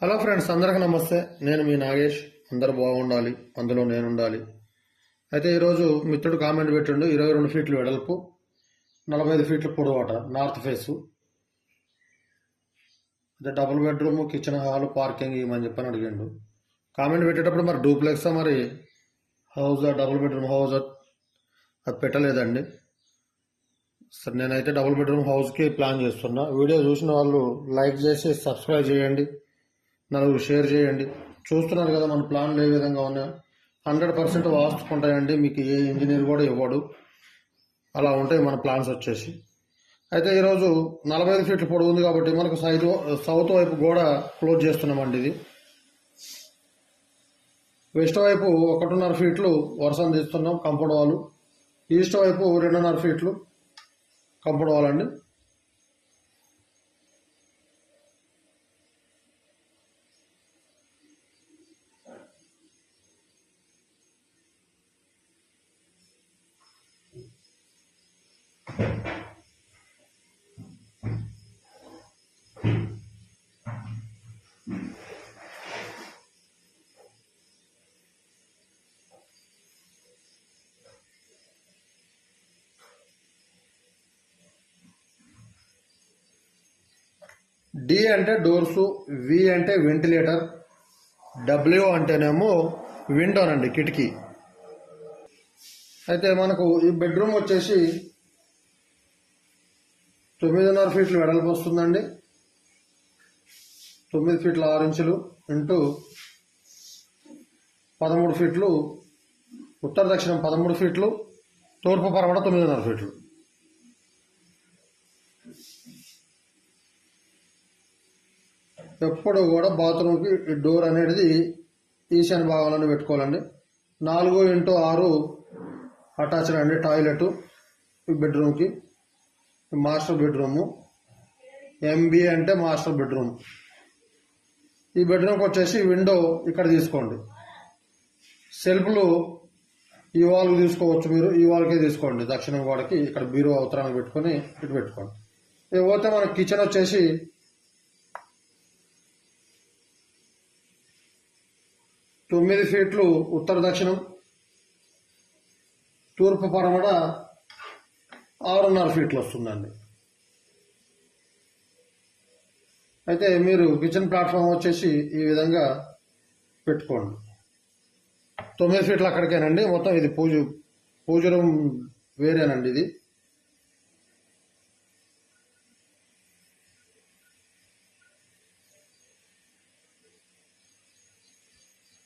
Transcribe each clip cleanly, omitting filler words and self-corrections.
Hello friends, అందరికీ నమస్తే. నేను మీ నాగేష్. అందరూ బాగుండాలి, అందులో నేను ఉండాలి. అయితే ఈరోజు మిత్రుడు కామెంట్ పెట్టిండు. 22 ఫీట్లు వెడల్పు, 45 ఫీట్ల పొడవాట, నార్త్ ఫేసు. అయితే double bedroom, kitchen, hall, parking ఇవ్వమని చెప్పని అడిగిండు. కామెంట్ పెట్టేటప్పుడు మరి డూప్లెక్సా, మరి హౌస్, డబుల్ బెడ్రూమ్ హౌస్ అది పెట్టలేదండి. సరే, నేనైతే డబుల్ బెడ్రూమ్ హౌస్కి ప్లాన్ చేస్తున్నా. వీడియో చూసిన వాళ్ళు లైక్ చేసి సబ్స్క్రైబ్ చేయండి, నలుగురు షేర్ చేయండి. చూస్తున్నారు కదా మన ప్లాన్లు ఏ విధంగా ఉన్నాయో. 100% వాస్తుకుంటాయండి, మీకు ఏ ఇంజనీర్ కూడా ఇవ్వడు. అలా ఉంటాయి మన ప్లాన్స్ వచ్చేసి. అయితే ఈరోజు 45 ఫీట్లు పొడవు ఉంది కాబట్టి మనకు సౌత్ వైపు గోడ క్లోజ్ చేస్తున్నామండి. ఇది వెస్ట్ వైపు 1.5 ఫీట్లు వరుసను తీస్తున్నాం కంపౌండ్ వాల్. ఈస్ట్ వైపు 2.5 ఫీట్లు కంపౌండ్ వాల్ అండి. డి అంటే డోర్సు, వి అంటే వెంటిలేటర్, డబ్ల్యూ అంటేనేమో విండోనండి, కిటికీ. అయితే మనకు ఈ బెడ్రూమ్ వచ్చేసి 9.5 ఫీట్లు వెడల్పు వస్తుందండి. 9 ఫీట్ల 6 ఇంచులు ఇంటూ 13 ఫీట్లు, ఉత్తర దక్షిణం 13 ఫీట్లు, తూర్పు పరమట 9.5 ఫీట్లు. ఎప్పుడు కూడా బాత్రూమ్కి డోర్ అనేది ఈశాన్య భాగంలోనే పెట్టుకోవాలండి. 4x6 అటాచ్డ్ అండి టాయిలెట్. ఈ బెడ్రూమ్కి మాస్టర్ బెడ్రూము, ఎంబీ అంటే మాస్టర్ బెడ్రూమ్. ఈ బెడ్రూమ్కి వచ్చేసి విండో ఇక్కడ తీసుకోండి. సెల్ఫ్లు ఈ వాల్కి తీసుకోవచ్చు, మీరు ఈ వాల్కే తీసుకోండి. దక్షిణం గోడకి ఇక్కడ బీరో అవతరానికి పెట్టుకొని ఇటు పెట్టుకోండి. ఇకపోతే మన కిచెన్ వచ్చేసి 9 ఫీట్లు ఉత్తర దక్షిణం, తూర్పు పరమడ 6.5 ఫీట్లు వస్తుందండి. అయితే మీరు కిచెన్ ప్లాట్ఫామ్ వచ్చేసి ఈ విధంగా పెట్టుకోండి. 9 ఫీట్లు అక్కడికేనండి. మొత్తం ఇది పూజ రూమ్ వేరేనండి. ఇది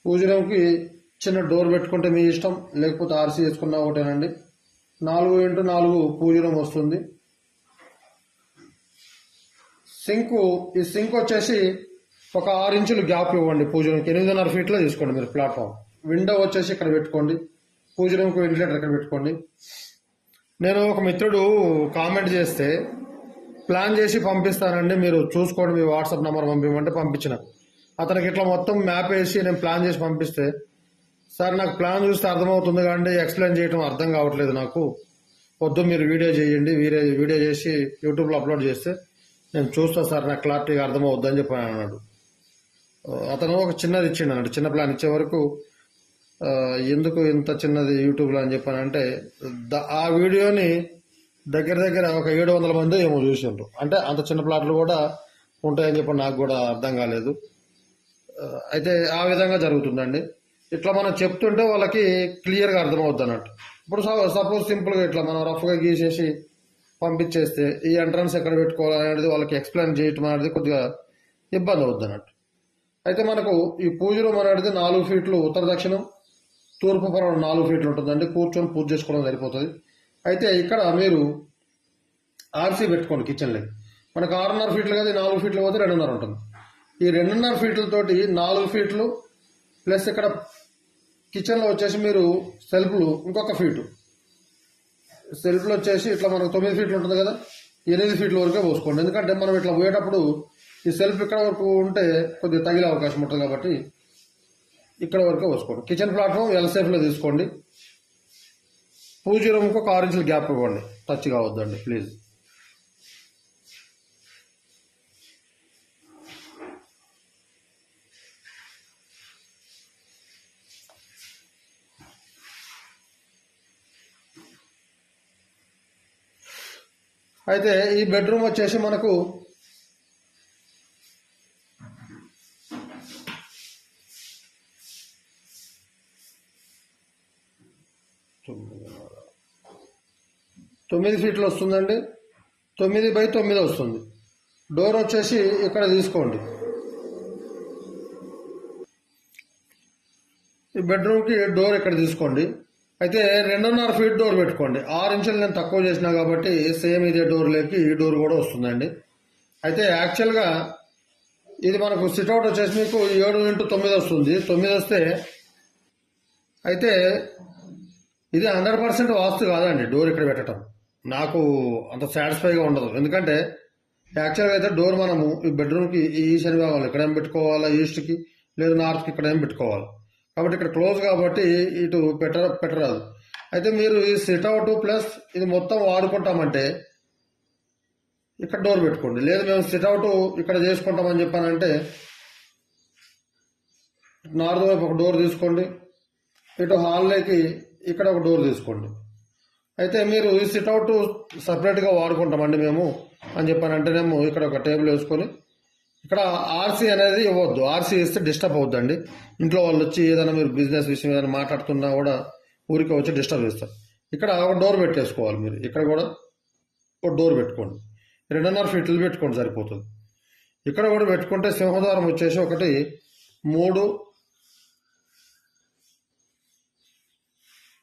పూజ రూమ్కి చిన్న డోర్ పెట్టుకుంటే మీ ఇష్టం, లేకపోతే ఆర్సీ వేసుకున్నా ఒకటేనండి. 4x4 పూజ రూమ్ వస్తుంది. ఈ సింక్ వచ్చేసి ఒక 6 ఇంచులు గ్యాప్ ఇవ్వండి. పూజ రూమ్కి 8.5 ఫీట్లో తీసుకోండి మీరు ప్లాట్ఫామ్. విండో వచ్చేసి ఇక్కడ పెట్టుకోండి. పూజ రూమ్కి వెంటిలేటర్ ఇక్కడ పెట్టుకోండి. నేను ఒక మిత్రుడు కామెంట్ చేస్తే ప్లాన్ చేసి పంపిస్తానండి, మీరు చూసుకోండి, మీ వాట్సాప్ నెంబర్ పంపించమంటే పంపించిన. అతనికి ఇట్లా మొత్తం మ్యాప్ వేసి నేను ప్లాన్ చేసి పంపిస్తే, సార్ నాకు ప్లాన్ చూస్తే అర్థమవుతుంది కానీ ఎక్స్ప్లెయిన్ చేయడం అర్థం కావట్లేదు నాకు, వద్దు మీరు వీడియో చేయండి, వీడియో చేసి యూట్యూబ్లో అప్లోడ్ చేస్తే నేను చూస్తా సార్, నాకు క్లారిటీగా అర్థమవుద్దు అని చెప్పి అన్నాడు. అతను ఒక చిన్నది ఇచ్చిండు అన్నట్టు. చిన్న ప్లాన్ ఇచ్చే వరకు ఎందుకు ఇంత చిన్నది యూట్యూబ్లో అని చెప్పానంటే, ఆ వీడియోని దగ్గర ఒక 700 మంది ఏమో చూసిండ్రు. అంటే అంత చిన్న ప్లాట్లు కూడా ఉంటాయని చెప్పి నాకు కూడా అర్థం కాలేదు. అయితే ఆ విధంగా జరుగుతుందండి. ఇట్లా మనం చెప్తుంటే వాళ్ళకి క్లియర్గా అర్థమవుద్ది అన్నట్టు. ఇప్పుడు సపోజ్ సింపుల్గా ఇట్లా మనం రఫ్గా గీసేసి పంపించేస్తే ఈ ఎంట్రన్స్ ఎక్కడ పెట్టుకోవాలనేది వాళ్ళకి ఎక్స్ప్లెయిన్ చేయటం అనేది కొద్దిగా ఇబ్బంది అవుద్ది అన్నట్టు. అయితే మనకు ఈ పూజ రూమ్ అనేది 4 ఫీట్లు ఉత్తర దక్షిణం, తూర్పు పరం 4 ఫీట్లు ఉంటుందండి. కూర్చొని పూజ చేసుకోవడం సరిపోతుంది. అయితే ఇక్కడ మీరు ఆర్సీ పెట్టుకోండి కిచెన్లో. మనకు 6.5 ఫీట్లు కదా, 4 ఫీట్లు పోతే 2.5 ఉంటుంది. ఈ 2.5 ఫీట్లతోటి 4 ఫీట్లు ప్లస్ ఇక్కడ కిచెన్లో వచ్చేసి మీరు సెల్ఫ్లు ఇంకొక ఫీటు. సెల్ఫ్లు వచ్చేసి ఇట్లా మనకు 9 ఫీట్లు ఉంటుంది కదా, 8 ఫీట్ల వరకే పోసుకోండి. ఎందుకంటే మనం ఇట్లా పోయేటప్పుడు ఈ సెల్ఫ్ ఇక్కడ వరకు ఉంటే కొద్దిగా తగిలే అవకాశం ఉంటుంది కాబట్టి ఇక్కడ వరకే పోసుకోండి. కిచెన్ ప్లాట్ఫామ్ ఎల్సేఫ్లో తీసుకోండి. పూజ రూమ్కి ఒక 6 ఇంచుల గ్యాప్ ఇవ్వండి, టచ్ కావద్దండి ప్లీజ్. అయితే ఈ బెడ్రూమ్ వచ్చేసి మనకు తొమ్మిది ఫీట్లు వస్తుందండి. 9x9 వస్తుంది. డోర్ వచ్చేసి ఇక్కడ తీసుకోండి. ఈ బెడ్రూమ్కి డోర్ ఇక్కడ తీసుకోండి. అయితే 2.5 ఫీట్ డోర్ పెట్టుకోండి. 6 ఇంచులు నేను తక్కువ చేసినా కాబట్టి సేమ్ ఇదే డోర్ లేకి ఈ డోర్ కూడా వస్తుందండి. అయితే యాక్చువల్గా ఇది మనకు సిట్అవుట్ వచ్చేసి మీకు 7x9 వస్తుంది. 9 వస్తే అయితే ఇది 100% వాస్తు కాదండి డోర్ ఇక్కడ పెట్టడం. నాకు అంత సాటిస్ఫైగా ఉండదు. ఎందుకంటే యాక్చువల్గా అయితే డోర్ మనము ఈ బెడ్రూమ్కి ఈ శని భాగాలు ఇక్కడ ఏం పెట్టుకోవాలా, ఈస్ట్కి లేదు నార్త్కి ఇక్కడ ఏం పెట్టుకోవాలి. కాబట్టి ఇక్కడ క్లోజ్ కాబట్టి ఇటు పెట్టరాదు. అయితే మీరు ఈ సిట్అవుట్ ప్లస్ ఇది మొత్తం వాడుకుంటామంటే ఇక్కడ డోర్ పెట్టుకోండి. లేదు మేము సిట్అవుట్ ఇక్కడ చేసుకుంటామని చెప్పానంటే నార్త్ వైపు ఒక డోర్ తీసుకోండి. ఇటు హాల్లోకి ఇక్కడ ఒక డోర్ తీసుకోండి. అయితే మీరు ఈ సిట్అవుట్ సపరేట్గా వాడుకుంటామండి మేము అని చెప్పానంటేనేమో ఇక్కడ ఒక టేబుల్ వేసుకొని ఇక్కడ ఆర్సీ అనేది ఇవ్వద్దు. ఆర్సీ ఇస్తే డిస్టర్బ్ అవుద్దండి. ఇంట్లో వాళ్ళు వచ్చి ఏదైనా మీరు బిజినెస్ విషయం ఏదైనా మాట్లాడుతున్నా కూడా ఊరికి వచ్చి డిస్టర్బ్ చేస్తారు. ఇక్కడ ఒక డోర్ పెట్టేసుకోవాలి. మీరు ఇక్కడ కూడా ఒక డోర్ పెట్టుకోండి. 2.5 ఫీట్లు పెట్టుకోండి సరిపోతుంది. ఇక్కడ కూడా పెట్టుకుంటే సింహద్వారం వచ్చేసి ఒకటి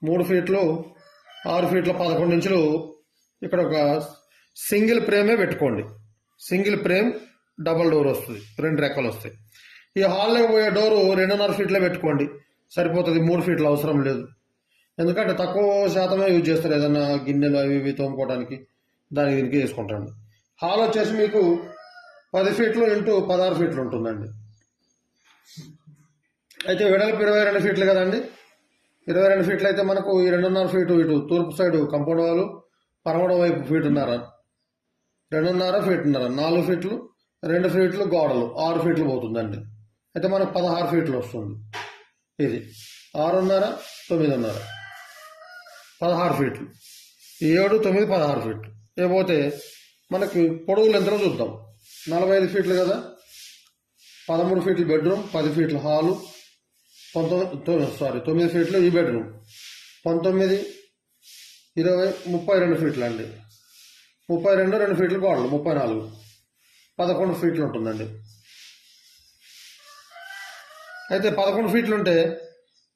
3 ఫీట్లు 6 ఫీట్ల 11 ఇంచులు ఇక్కడ ఒక సింగిల్ ఫ్రేమే పెట్టుకోండి. సింగిల్ ఫ్రేమ్ డబల్ డోర్ వస్తుంది. 2 రెక్కలు వస్తాయి. ఈ హాల్లోకి పోయే డోరు 2.5 ఫీట్లే పెట్టుకోండి సరిపోతుంది. 3 ఫీట్లు అవసరం లేదు. ఎందుకంటే తక్కువ శాతమే యూజ్ చేస్తారు. ఏదన్నా గిన్నెలు అవి ఇవి తోముకోవడానికి దానికి దీనికి వేసుకుంటాను. హాల్ వచ్చేసి మీకు 10 ఫీట్లు ఇంటూ 16 ఫీట్లు ఉంటుందండి. అయితే వెడల్పు 22 ఫీట్లు కదండి. 22 ఫీట్లు అయితే మనకు ఈ 2.5 ఫీటు ఇటు తూర్పు సైడు కంపౌండ్ వాళ్ళు పరమడ వైపు ఫీటున్నర 2.5 ఫీటున్నర 4 ఫీట్లు 2 ఫీట్లు గోడలు 6 ఫీట్లు పోతుందండి. అయితే మనకు 16 ఫీట్లు వస్తుంది. ఇది 6.5 9.5 16 ఫీట్లు 7 9 16 ఫీట్లు. లేకపోతే మనకి పొడవులు ఎంతలో చూద్దాం. 45 ఫీట్లు కదా. 13 ఫీట్లు బెడ్రూమ్, 10 ఫీట్లు హాలు, 9 ఫీట్లు ఈ బెడ్రూమ్, 19 20 32 ఫీట్లు అండి. 32 2 ఫీట్లు గోడలు 34 11 ఫీట్లు ఉంటుందండి. అయితే 11 ఫీట్లు ఉంటే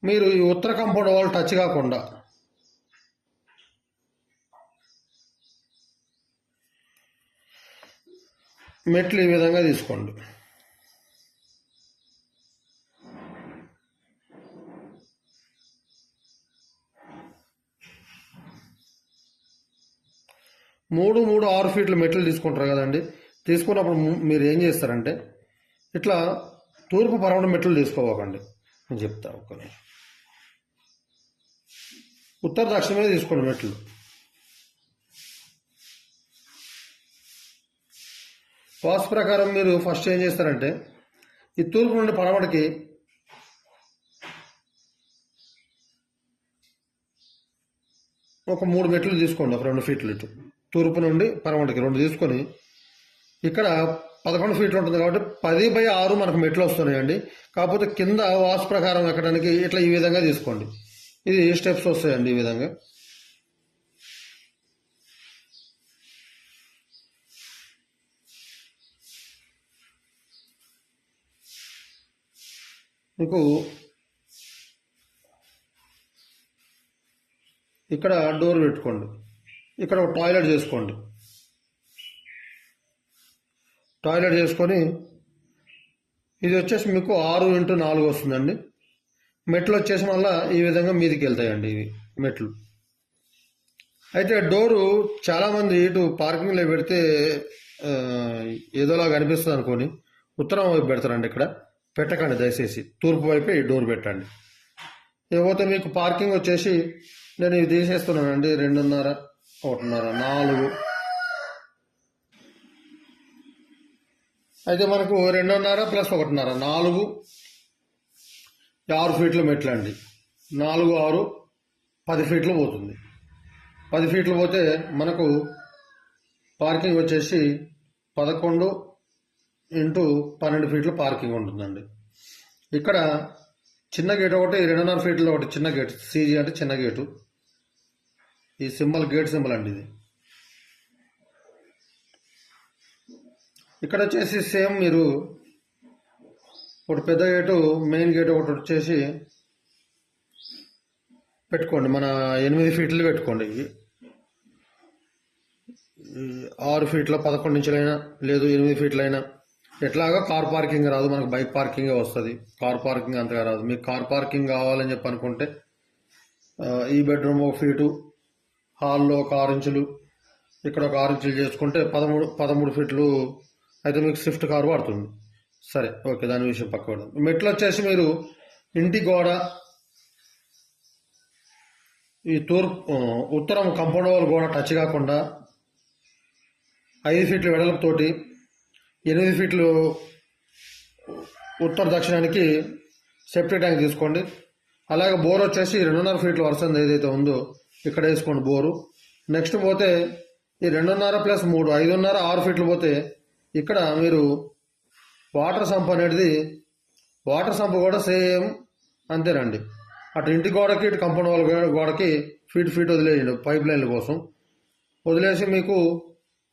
మీరు ఈ ఉత్తర కాంపౌండ్ వాళ్ళు టచ్ కాకుండా మెట్లు ఈ విధంగా తీసుకోండి. మూడు 6 ఫీట్ల మెట్లు తీసుకుంటారు కదండి. తీసుకున్నప్పుడు మీరు ఏం చేస్తారంటే ఇట్లా తూర్పు పరమణ మెట్లు తీసుకోవాకండి. నేను చెప్తా ఒక్క నిమిషం. ఉత్తర దక్షిణమే తీసుకోండి మెట్లు. వాస్తు ప్రకారం మీరు ఫస్ట్ ఏం చేస్తారంటే ఈ తూర్పు నుండి పడమటికి ఒక 3 మెట్లు తీసుకోండి. ఒక 2 ఫీట్లు ఇటు తూర్పు నుండి పడమటికి 2 తీసుకొని ఇక్కడ 11 ఫీట్లు ఉంటుంది కాబట్టి 10/6 మనకు మెట్లు వస్తున్నాయండి. కాకపోతే కింద వాస్తు ప్రకారం ఎక్కడానికి ఇట్లా ఈ విధంగా తీసుకోండి. ఇది స్టెప్స్ వస్తాయండి ఈ విధంగా. మీకు ఇక్కడ డోర్ పెట్టుకోండి. ఇక్కడ ఒక టాయిలెట్ చేసుకోండి. టాయిలెట్ చేసుకొని ఇది వచ్చేసి మీకు 6x4 వస్తుందండి. మెట్లు వచ్చేసి మళ్ళీ ఈ విధంగా మీదికి వెళ్తాయండి ఇవి మెట్లు. అయితే డోరు చాలామంది ఇటు పార్కింగ్లో పెడితే ఏదోలాగా అనిపిస్తుంది అనుకొని ఉత్తరం వైపు పెడతారండి. ఇక్కడ పెట్టకండి దయచేసి. తూర్పు వైపే ఈ డోర్ పెట్టండి. లేకపోతే మీకు పార్కింగ్ వచ్చేసి నేను ఇవి తీసేస్తున్నానండి. 2.5 1.5 4 అయితే మనకు 2.5 + 1.5 4 6 ఫీట్ల మెట్లు అండి. 4 6 10 ఫీట్లు పోతుంది. 10 ఫీట్లు పోతే మనకు పార్కింగ్ వచ్చేసి 11x12 ఫీట్లు పార్కింగ్ ఉంటుందండి. ఇక్కడ చిన్న గేట్ ఒకటి 2.5 ఫీట్లో ఒకటి చిన్న గేట్, సీజీ అంటే చిన్న గేటు. ఈ సింబల్ గేట్ సింబల్ అండి ఇది. ఇక్కడ వచ్చేసి సేమ్ మీరు ఒకటి పెద్ద గేటు, మెయిన్ గేట్ ఒకటి వచ్చేసి పెట్టుకోండి. మన 8 ఫీట్లు పెట్టుకోండి. 6 ఫీట్ల 11 ఇంచులైనా లేదు 8 ఫీట్లైనా. ఎట్లాగా కార్ పార్కింగ్ రాదు, మనకు బైక్ పార్కింగే వస్తుంది. కార్ పార్కింగ్ అంతగా రాదు. మీకు కార్ పార్కింగ్ కావాలని చెప్పి అనుకుంటే ఈ బెడ్రూమ్ 1 ఫీటు, హాల్లో ఒక 6 ఇంచులు, ఇక్కడ ఒక 6 ఇంచులు చేసుకుంటే 13 ఫీట్లు అయితే మీకు స్విఫ్ట్ కార్ పడుతుంది. సరే, ఓకే, దాని విషయం పక్క పెడదాం. మెట్లు వచ్చేసి మీరు ఇంటి గోడ ఈ ఉత్తరం కంపౌండ్ వాల్ గోడ టచ్ కాకుండా 5 ఫీట్ల వెడల్పుతోటి 8 ఫీట్లు ఉత్తర దక్షిణానికి సెప్టిక్ ట్యాంక్ తీసుకోండి. అలాగే బోర్ వచ్చేసి 2.5 ఫీట్ల వరుస ఏదైతే ఉందో ఇక్కడ వేసుకోండి బోరు. నెక్స్ట్ పోతే ఈ 2.5 + 3 5.5 6 ఫీట్లు పోతే ఇక్కడ మీరు వాటర్ సంప్ అనేది, వాటర్ సంప్ కూడా సేమ్ అంతేనండి. అటు ఇంటి గోడకి ఇటు కంపౌండ్ వాల్ గోడకి ఫీట్ వదిలేయండి పైప్ లైన్ల కోసం. వదిలేసి మీకు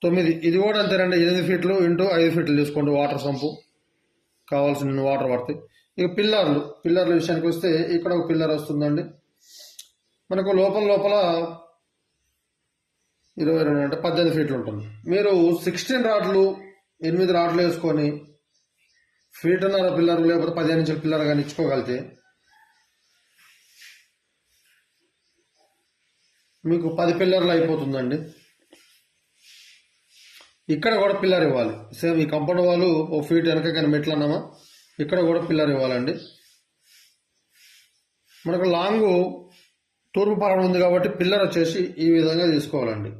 9, ఇది కూడా అంతేనండి. 8 ఫీట్లు × 5 ఫీట్లు తీసుకోండి వాటర్ సంపు, కావాల్సిన వాటర్ పడతాయి. ఇక పిల్లర్ల విషయానికి వస్తే ఇక్కడ ఒక పిల్లర్ వస్తుందండి. మనకు లోపల 22 అంటే 18 ఫీట్లు ఉంటుంది. మీరు 16 రాడ్లు 8 రాడ్లు వేసుకొని 1.5 ఫీట్ పిల్లర్ లేకపోతే 15 ఇంచుల పిల్లర్ కానీ ఇచ్చుకోగలిగితే మీకు 10 పిల్లర్లు అయిపోతుందండి. ఇక్కడ కూడా పిల్లర్ ఇవ్వాలి. సేమ్ ఈ కంపౌండ్ వాళ్ళు 1 ఫీట్ వెనక కానీ మెట్లు అన్నామా, ఇక్కడ కూడా పిల్లర్ ఇవ్వాలండి. మనకు లాంగ్ తూర్పు పరం ఉంది కాబట్టి పిల్లర్ వచ్చేసి ఈ విధంగా తీసుకోవాలండి.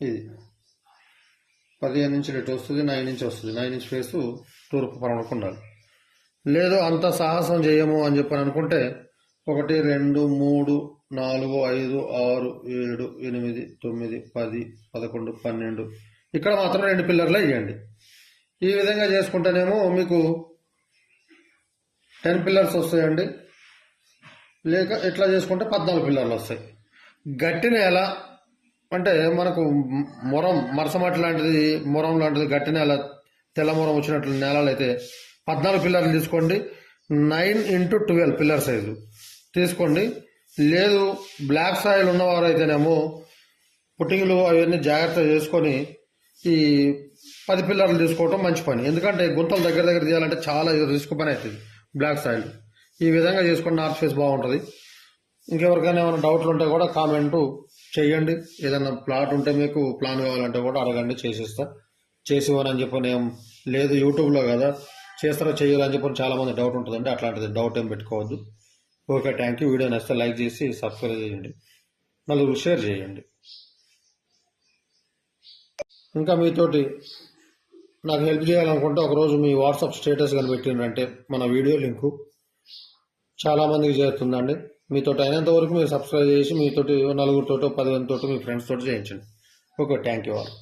ఇది 15 ఇంచులు ఇటు వస్తుంది, 9 ఇంచ్ వస్తుంది. 9 ఇంచ్ ఫేస్ తూర్పు పరంలోకి ఉండాలి. లేదు అంత సాహసం చేయము అని చెప్పని అనుకుంటే 1 2 3 4 5 6 7 8 9 10 11 12 ఇక్కడ మాత్రం 2 పిల్లర్లు వేయండి. ఈ విధంగా చేసుకుంటేనేమో మీకు 10 పిల్లర్స్ వస్తాయండి. లేక ఇట్లా చేసుకుంటే 14 పిల్లర్లు వస్తాయి. గట్టి నేల అంటే మనకు మరసమట్టి లాంటిది, మొరం లాంటిది గట్టి నేల, తెల్ల మొరం వచ్చినట్లు నేలలు అయితే 14 పిల్లర్లు తీసుకోండి. 9 × 12 పిల్లర్ సైజు తీసుకోండి. లేదు బ్లాక్ సాయిల్ ఉన్నవారు అయితేనేమో పుట్టింగ్లు అవన్నీ జాగ్రత్తగా చేసుకొని ఈ 10 పిల్లర్లు తీసుకోవటం మంచి పని. ఎందుకంటే గుంతలు దగ్గర తీయాలంటే చాలా రిస్క్ పని అవుతుంది బ్లాక్ సాయిల్. ఈ విధంగా చేసుకుని నార్త్ ఫేస్ బాగుంటుంది. ఇంకెవరికైనా ఏమైనా డౌట్లు ఉంటే కూడా కామెంటు చేయండి. ఏదైనా ప్లాట్ ఉంటే మీకు ప్లాన్ కావాలంటే కూడా అడగండి, చేసివ్వనని చెప్పని ఏం లేదు. యూట్యూబ్లో కదా చేస్తారో చేయాలని చెప్పని చాలామంది డౌట్ ఉంటుందండి. అట్లాంటిది డౌట్ ఏం పెట్టుకోవద్దు. Okay, thank you. వీడియో నచ్చితే లైక్ చేసి సబ్స్క్రైబ్ చేయండి, నలుగురు షేర్ చేయండి. ఇంకా మీతోటి నాకు హెల్ప్ చేయాలనుకుంటే ఒకరోజు మీ వాట్సాప్ స్టేటస్ కానీ పెట్టిండ్రంటే మన వీడియో లింకు చాలామందికి చేరుతుందండి. మీతో అయినంత వరకు మీరు సబ్స్క్రైబ్ చేసి మీతోటి నలుగురితోటో 10 మందితోటో మీ ఫ్రెండ్స్ తోటి చేయించండి. Okay, thank you all.